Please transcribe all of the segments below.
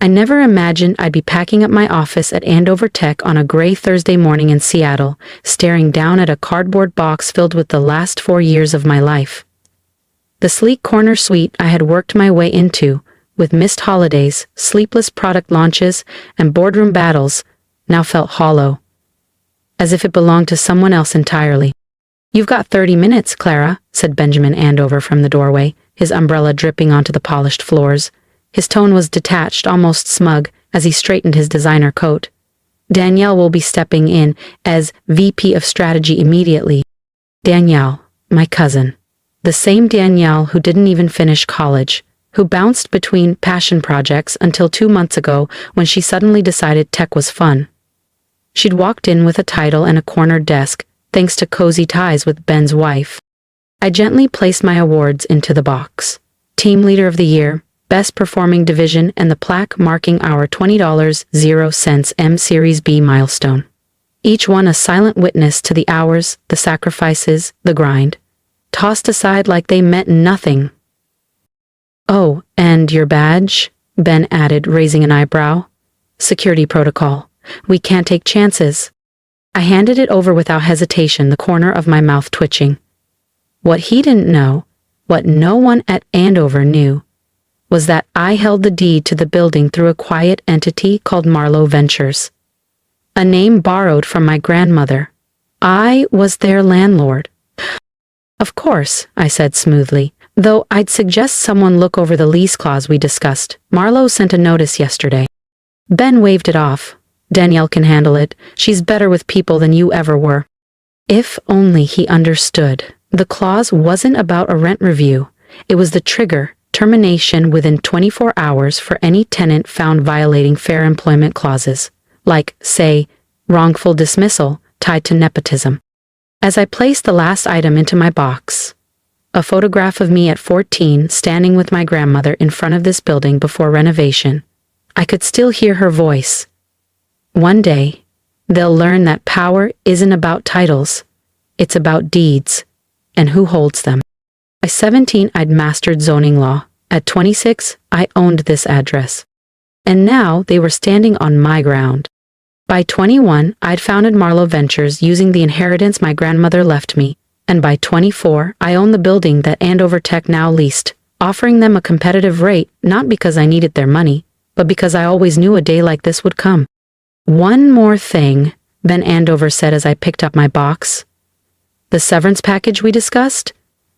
I never imagined I'd be packing up my office at Andover Tech on a gray Thursday morning in Seattle, staring down at a cardboard box filled with the last 4 years of my life. The sleek corner suite I had worked my way into, with missed holidays, sleepless product launches, and boardroom battles, now felt hollow, as if it belonged to someone else entirely. "You've got 30 minutes, Clara," said Benjamin Andover from the doorway, his umbrella dripping onto the polished floors. His tone was detached, almost smug, as he straightened his designer coat. "Danielle will be stepping in as VP of Strategy immediately." Danielle, my cousin. The same Danielle who didn't even finish college, who bounced between passion projects until 2 months ago when she suddenly decided tech was fun. She'd walked in with a title and a cornered desk, thanks to cozy ties with Ben's wife. I gently placed my awards into the box. Team Leader of the Year, Best Performing Division, and the plaque marking our $20.00 M-Series B milestone. Each one a silent witness to the hours, the sacrifices, the grind, tossed aside like they meant nothing. "Oh, and your badge?" Ben added, raising an eyebrow. "Security protocol. We can't take chances." I handed it over without hesitation, the corner of my mouth twitching. What he didn't know, what no one at Andover knew, was that I held the deed to the building through a quiet entity called Marlowe Ventures. A name borrowed from my grandmother. I was their landlord. "Of course," I said smoothly, "though I'd suggest someone look over the lease clause we discussed. Marlowe sent a notice yesterday." Ben waved it off. "Danielle can handle it. She's better with people than you ever were." If only he understood. The clause wasn't about a rent review. It was the trigger, termination within 24 hours for any tenant found violating fair employment clauses, like, say, wrongful dismissal tied to nepotism. As I placed the last item into my box, a photograph of me at 14 standing with my grandmother in front of this building before renovation, I could still hear her voice. "One day, they'll learn that power isn't about titles. It's about deeds, and who holds them." By 17, I'd mastered zoning law. At 26, I owned this address. And now they were standing on my ground. By 21, I'd founded Marlowe Ventures using the inheritance my grandmother left me. And by 24, I owned the building that Andover Tech now leased, offering them a competitive rate not because I needed their money, but because I always knew a day like this would come. "One more thing," Ben Andover said as I picked up my box. "The severance package we discussed?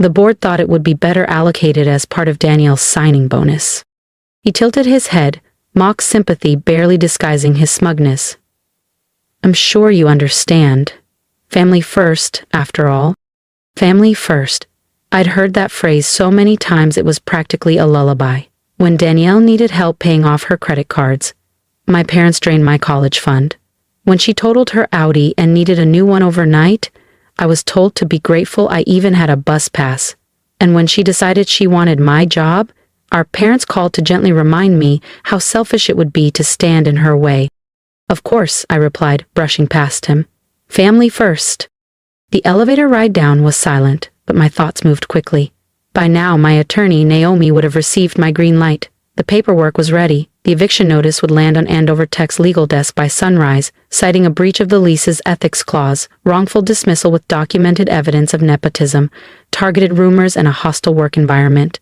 The board thought it would be better allocated as part of Danielle's signing bonus." He tilted his head, mock sympathy barely disguising his smugness. "I'm sure you understand. Family first, after all." Family first. I'd heard that phrase so many times it was practically a lullaby. When Danielle needed help paying off her credit cards, my parents drained my college fund. When she totaled her Audi and needed a new one overnight, I was told to be grateful I even had a bus pass. And when she decided she wanted my job, our parents called to gently remind me how selfish it would be to stand in her way. "Of course," I replied, brushing past him. "Family first." The elevator ride down was silent, but my thoughts moved quickly. By now, my attorney, Naomi, would have received my green light. The paperwork was ready. The eviction notice would land on Andover Tech's legal desk by sunrise, citing a breach of the lease's ethics clause, wrongful dismissal with documented evidence of nepotism, targeted rumors, and a hostile work environment.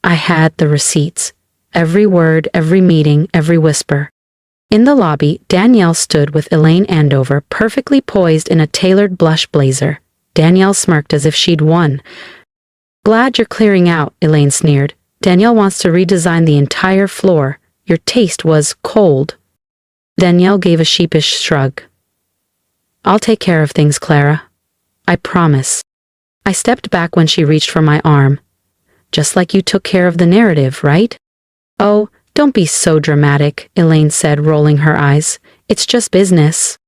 I had the receipts. Every word, every meeting, every whisper. In the lobby, Danielle stood with Elaine Andover, perfectly poised in a tailored blush blazer. Danielle smirked as if she'd won. "Glad you're clearing out," Elaine sneered. "Danielle wants to redesign the entire floor. Your taste was cold." Danielle gave a sheepish shrug. "I'll take care of things, Clara. I promise." I stepped back when she reached for my arm. "Just like you took care of the narrative, right?" "Oh, don't be so dramatic," Elaine said, rolling her eyes. "It's just business."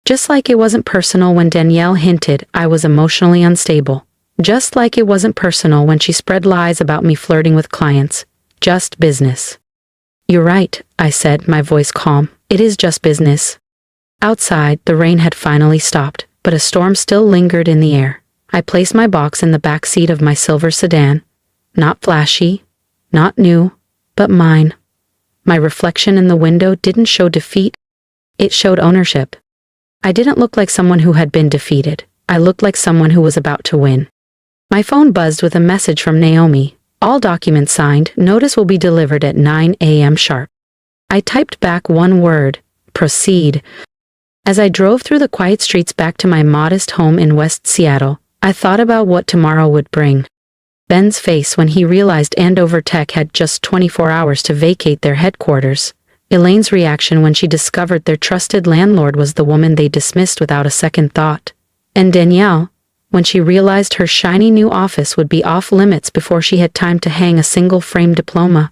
Just like it wasn't personal when Danielle hinted I was emotionally unstable. Just like it wasn't personal when she spread lies about me flirting with clients. Just business. "You're right," I said, my voice calm. "It is just business." Outside, the rain had finally stopped, but a storm still lingered in the air. I placed my box in the back seat of my silver sedan. Not flashy, not new, but mine. My reflection in the window didn't show defeat, it showed ownership. I didn't look like someone who had been defeated. I looked like someone who was about to win. My phone buzzed with a message from Naomi. All documents signed, notice will be delivered at 9 a.m. sharp. I typed back one word, proceed. As I drove through the quiet streets back to my modest home in West Seattle, I thought about what tomorrow would bring. Ben's face when he realized Andover Tech had just 24 hours to vacate their headquarters. Elaine's reaction when she discovered their trusted landlord was the woman they dismissed without a second thought. And Danielle, when she realized her shiny new office would be off limits before she had time to hang a single frame diploma.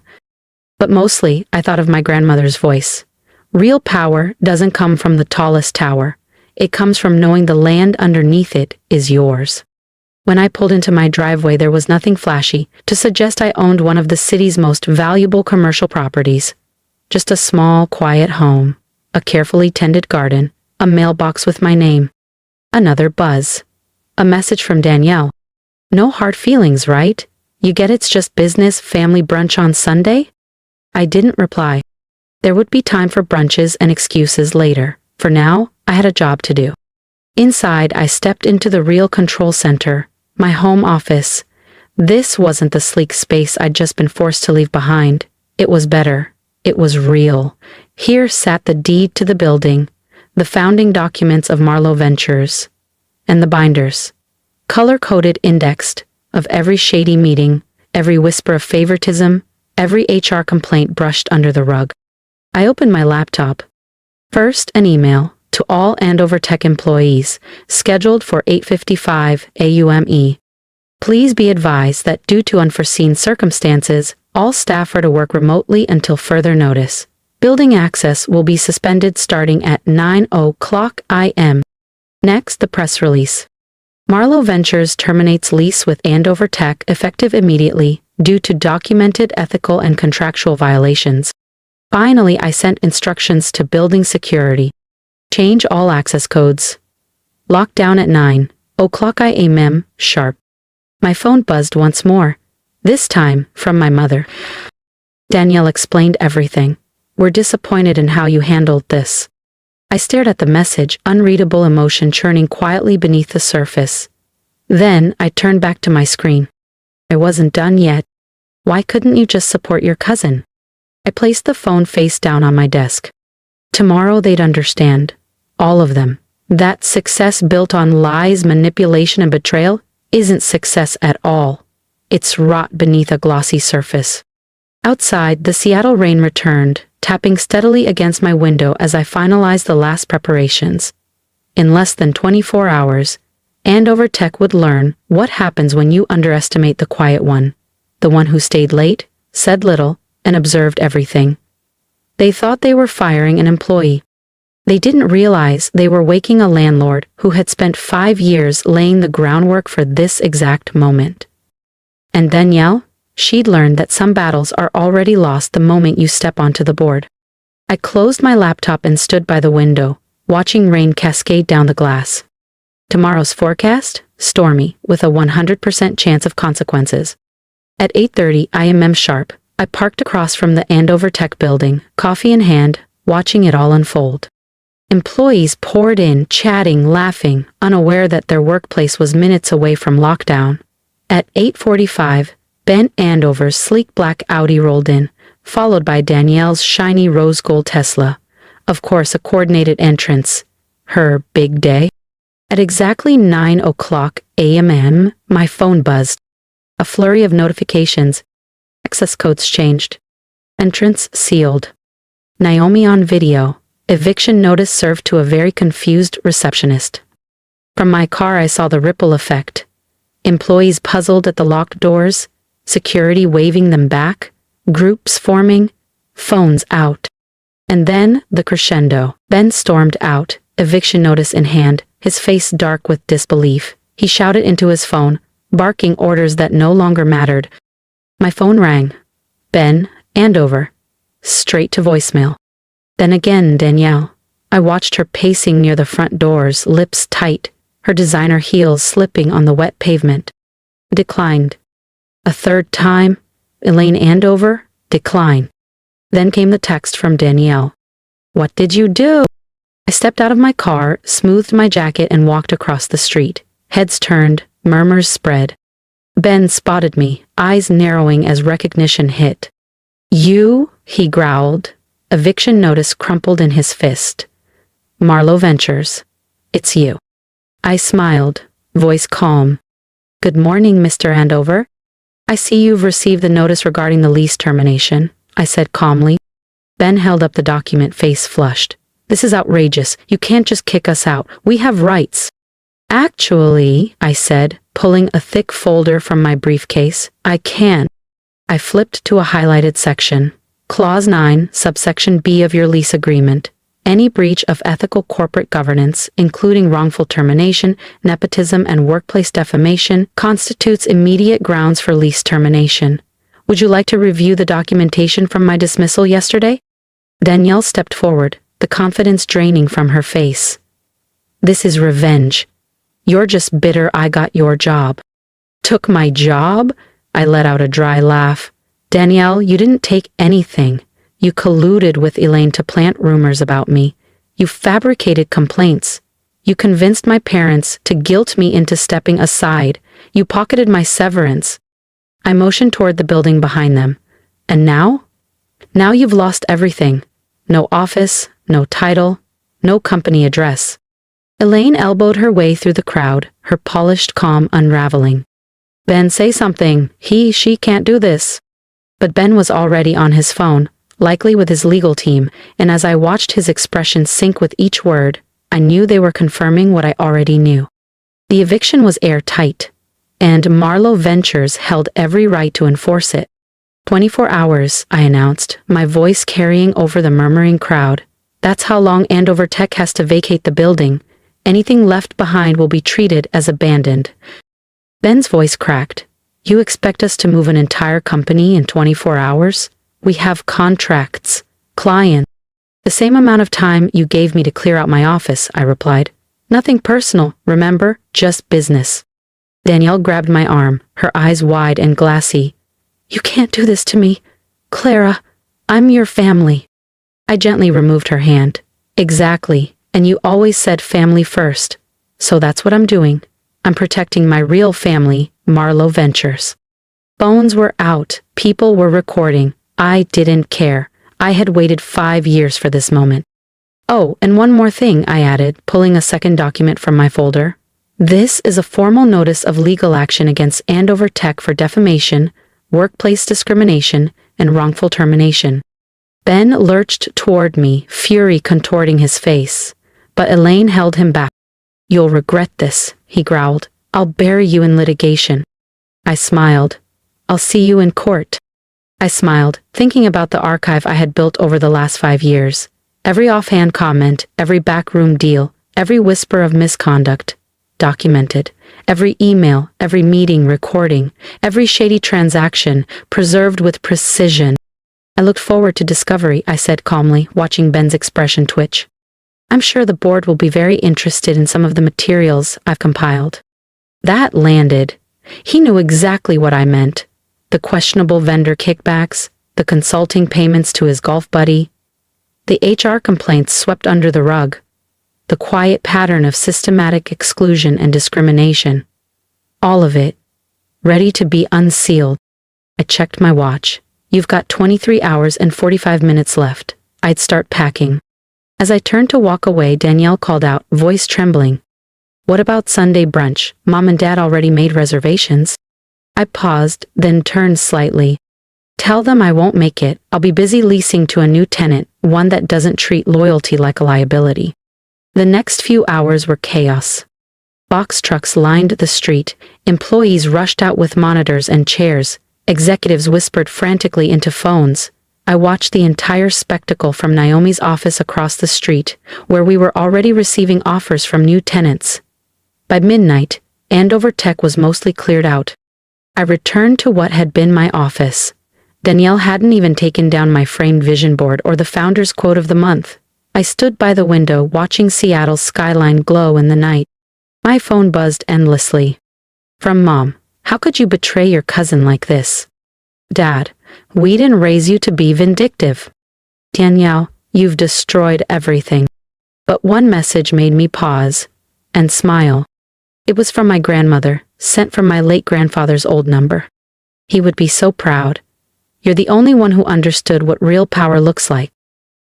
But mostly, I thought of my grandmother's voice. Real power doesn't come from the tallest tower. It comes from knowing the land underneath it is yours. When I pulled into my driveway, there was nothing flashy to suggest I owned one of the city's most valuable commercial properties. Just a small, quiet home, a carefully tended garden, a mailbox with my name. Another buzz. A message from Danielle. No hard feelings, right? You get it's just business, family brunch on Sunday? I didn't reply. There would be time for brunches and excuses later. For now, I had a job to do. Inside, I stepped into the real control center, my home office. This wasn't the sleek space I'd just been forced to leave behind. It was better. It was real. Here sat the deed to the building, the founding documents of Marlowe Ventures, and the binders, color-coded, indexed, of every shady meeting, every whisper of favoritism, every HR complaint brushed under the rug. I opened my laptop. First, an email to all Andover Tech employees, scheduled for 8:55 AUME. Please be advised that due to unforeseen circumstances, all staff are to work remotely until further notice. Building access will be suspended starting at 9:00 AM. Next, the press release. Marlowe Ventures terminates lease with Andover Tech effective immediately due to documented ethical and contractual violations. Finally, I sent instructions to building security. Change all access codes. Lockdown at 9:00 AM sharp. My phone buzzed once more, this time from my mother. Danielle explained everything. We're disappointed in how you handled this. I stared at the message, unreadable emotion churning quietly beneath the surface. Then I turned back to my screen. I wasn't done yet. Why couldn't you just support your cousin? I placed the phone face down on my desk. Tomorrow they'd understand. All of them. That success built on lies, manipulation, and betrayal isn't success at all. It's rot beneath a glossy surface. Outside, the Seattle rain returned, tapping steadily against my window as I finalized the last preparations. In less than 24 hours, Andover Tech would learn what happens when you underestimate the quiet one, the one who stayed late, said little, and observed everything. They thought they were firing an employee. They didn't realize they were waking a landlord who had spent 5 years laying the groundwork for this exact moment. And Danielle? She'd learned that some battles are already lost the moment you step onto the board. I closed my laptop and stood by the window, watching rain cascade down the glass. Tomorrow's forecast? Stormy, with a 100% chance of consequences. At 8:30 AM sharp, I parked across from the Andover Tech building, coffee in hand, watching it all unfold. Employees poured in, chatting, laughing, unaware that their workplace was minutes away from lockdown. At 8:45, Ben Andover's sleek black Audi rolled in, followed by Danielle's shiny rose gold Tesla. Of course, a coordinated entrance. Her big day. At exactly 9:00 AM, my phone buzzed. A flurry of notifications. Access codes changed. Entrance sealed. Naomi on video. Eviction notice served to a very confused receptionist. From my car, I saw the ripple effect. Employees puzzled at the locked doors, security waving them back, groups forming, phones out. And then the crescendo. Ben stormed out, eviction notice in hand, his face dark with disbelief. He shouted into his phone, barking orders that no longer mattered. My phone rang. Ben, Andover. Straight to voicemail. Then again, Danielle. I watched her pacing near the front doors, lips tight, her designer heels slipping on the wet pavement. Declined. A third time, Elaine Andover, decline. Then came the text from Danielle. What did you do? I stepped out of my car, smoothed my jacket, and walked across the street. Heads turned, murmurs spread. Ben spotted me, eyes narrowing as recognition hit. You, he growled. Eviction notice crumpled in his fist. Marlowe Ventures. It's you. I smiled, voice calm. Good morning, Mr. Andover. I see you've received the notice regarding the lease termination, I said calmly. Ben held up the document, face flushed. This is outrageous. You can't just kick us out. We have rights. Actually, I said, pulling a thick folder from my briefcase, I can. I flipped to a highlighted section. Clause 9, subsection B of your lease agreement. Any breach of ethical corporate governance, including wrongful termination, nepotism, and workplace defamation, constitutes immediate grounds for lease termination. Would you like to review the documentation from my dismissal yesterday? Danielle stepped forward, the confidence draining from her face. This is revenge. You're just bitter I got your job. Took my job? I let out a dry laugh. Danielle, you didn't take anything. You colluded with Elaine to plant rumors about me. You fabricated complaints. You convinced my parents to guilt me into stepping aside. You pocketed my severance. I motioned toward the building behind them. And now? Now you've lost everything. No office, no title, no company address. Elaine elbowed her way through the crowd, her polished calm unraveling. Ben, say something. She can't do this. But Ben was already on his phone, likely with his legal team, and as I watched his expression sink with each word, I knew they were confirming what I already knew. The eviction was airtight, and Marlowe Ventures held every right to enforce it. 24 hours, I announced, my voice carrying over the murmuring crowd. That's how long Andover Tech has to vacate the building. Anything left behind will be treated as abandoned. Ben's voice cracked. You expect us to move an entire company in 24 hours? We have contracts, clients. The same amount of time you gave me to clear out my office, I replied. Nothing personal, remember? Just business. Danielle grabbed my arm, her eyes wide and glassy. You can't do this to me. Clara, I'm your family. I gently removed her hand. Exactly, and you always said family first. So that's what I'm doing. I'm protecting my real family, Marlowe Ventures. Phones were out, people were recording. I didn't care. I had waited 5 years for this moment. Oh, and one more thing, I added, pulling a second document from my folder. This is a formal notice of legal action against Andover Tech for defamation, workplace discrimination, and wrongful termination. Ben lurched toward me, fury contorting his face, but Elaine held him back. You'll regret this, he growled. I'll bury you in litigation. I smiled. I'll see you in court. I smiled, thinking about the archive I had built over the last 5 years. Every offhand comment, every backroom deal, every whisper of misconduct, documented. Every email, every meeting recording, every shady transaction, preserved with precision. I looked forward to discovery, I said calmly, watching Ben's expression twitch. I'm sure the board will be very interested in some of the materials I've compiled. That landed. He knew exactly what I meant. The questionable vendor kickbacks, the consulting payments to his golf buddy, the HR complaints swept under the rug, the quiet pattern of systematic exclusion and discrimination. All of it, ready to be unsealed. I checked my watch. You've got 23 hours and 45 minutes left. I'd start packing. As I turned to walk away, Danielle called out, voice trembling. What about Sunday brunch? Mom and Dad already made reservations. I paused, then turned slightly. Tell them I won't make it. I'll be busy leasing to a new tenant, one that doesn't treat loyalty like a liability. The next few hours were chaos. Box trucks lined the street, employees rushed out with monitors and chairs, executives whispered frantically into phones. I watched the entire spectacle from Naomi's office across the street, where we were already receiving offers from new tenants. By midnight, Andover Tech was mostly cleared out. I returned to what had been my office. Danielle hadn't even taken down my framed vision board or the founder's quote of the month. I stood by the window watching Seattle's skyline glow in the night. My phone buzzed endlessly. From Mom, how could you betray your cousin like this? Dad, we didn't raise you to be vindictive. Danielle, you've destroyed everything. But one message made me pause and smile. It was from my grandmother, sent from my late grandfather's old number. He would be so proud. You're the only one who understood what real power looks like.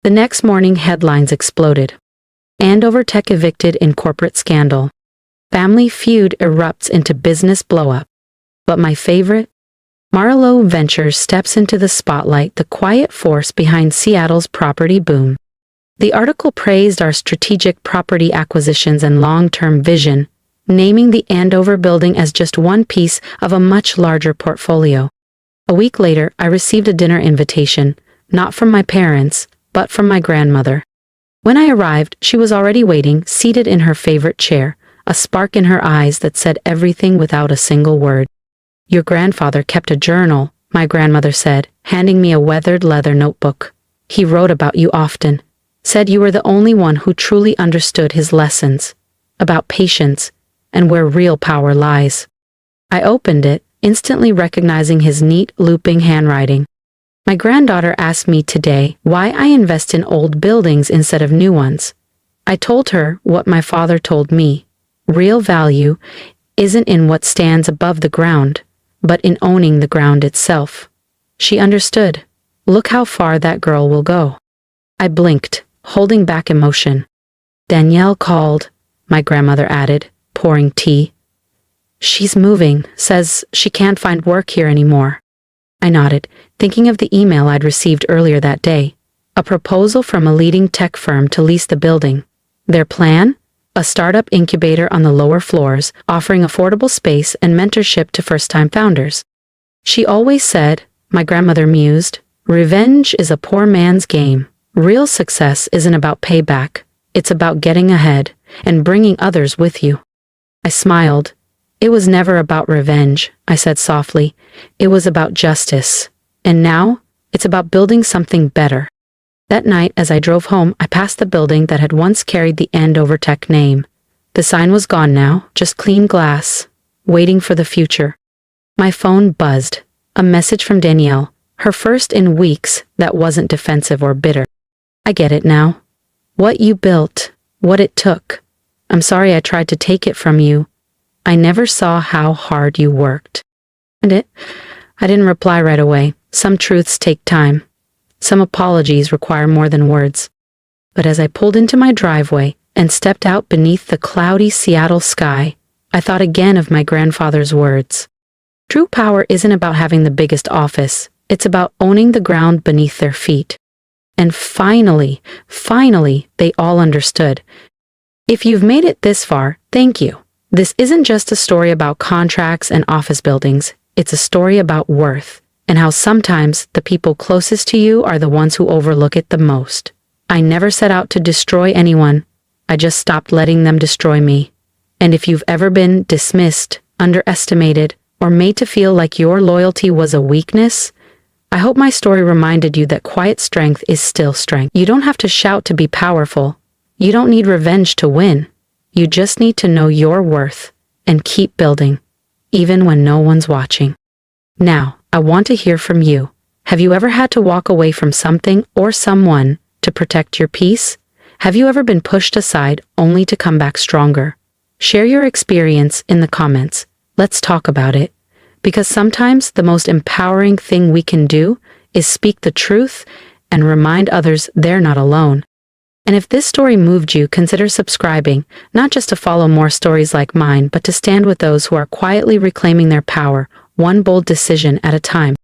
The next morning, headlines exploded. Andover Tech evicted in corporate scandal. Family feud erupts into business blow-up. But my favorite? Marlowe Ventures steps into the spotlight, the quiet force behind Seattle's property boom. The article praised our strategic property acquisitions and long-term vision, naming the Andover building as just one piece of a much larger portfolio. A week later, I received a dinner invitation, not from my parents, but from my grandmother. When I arrived, she was already waiting, seated in her favorite chair, a spark in her eyes that said everything without a single word. Your grandfather kept a journal, my grandmother said, handing me a weathered leather notebook. He wrote about you often, said you were the only one who truly understood his lessons, about patience, and where real power lies. I opened it, instantly recognizing his neat, looping handwriting. My granddaughter asked me today why I invest in old buildings instead of new ones. I told her what my father told me. Real value isn't in what stands above the ground, but in owning the ground itself. She understood. Look how far that girl will go. I blinked, holding back emotion. Danielle called, my grandmother added, pouring tea. She's moving, says she can't find work here anymore. I nodded, thinking of the email I'd received earlier that day. A proposal from a leading tech firm to lease the building. Their plan? A startup incubator on the lower floors, offering affordable space and mentorship to first-time founders. She always said, my grandmother mused, revenge is a poor man's game. Real success isn't about payback. It's about getting ahead and bringing others with you. I smiled. It was never about revenge, I said softly. It was about justice. And now, it's about building something better. That night, as I drove home, I passed the building that had once carried the Andover Tech name. The sign was gone now, just clean glass, waiting for the future. My phone buzzed. A message from Danielle, her first in weeks that wasn't defensive or bitter. I get it now. What you built, what it took. I'm sorry I tried to take it from you. I never saw how hard you worked. I didn't reply right away. Some truths take time. Some apologies require more than words. But as I pulled into my driveway and stepped out beneath the cloudy Seattle sky, I thought again of my grandfather's words. True power isn't about having the biggest office. It's about owning the ground beneath their feet. And finally, they all understood. If you've made it this far, thank you. This isn't just a story about contracts and office buildings. It's a story about worth, and how sometimes the people closest to you are the ones who overlook it the most. I never set out to destroy anyone. I just stopped letting them destroy me. And if you've ever been dismissed, underestimated, or made to feel like your loyalty was a weakness, I hope my story reminded you that quiet strength is still strength. You don't have to shout to be powerful. You don't need revenge to win. You just need to know your worth and keep building, even when no one's watching. Now, I want to hear from you. Have you ever had to walk away from something or someone to protect your peace? Have you ever been pushed aside only to come back stronger? Share your experience in the comments. Let's talk about it. Because sometimes the most empowering thing we can do is speak the truth and remind others they're not alone. And if this story moved you, consider subscribing, not just to follow more stories like mine, but to stand with those who are quietly reclaiming their power, one bold decision at a time.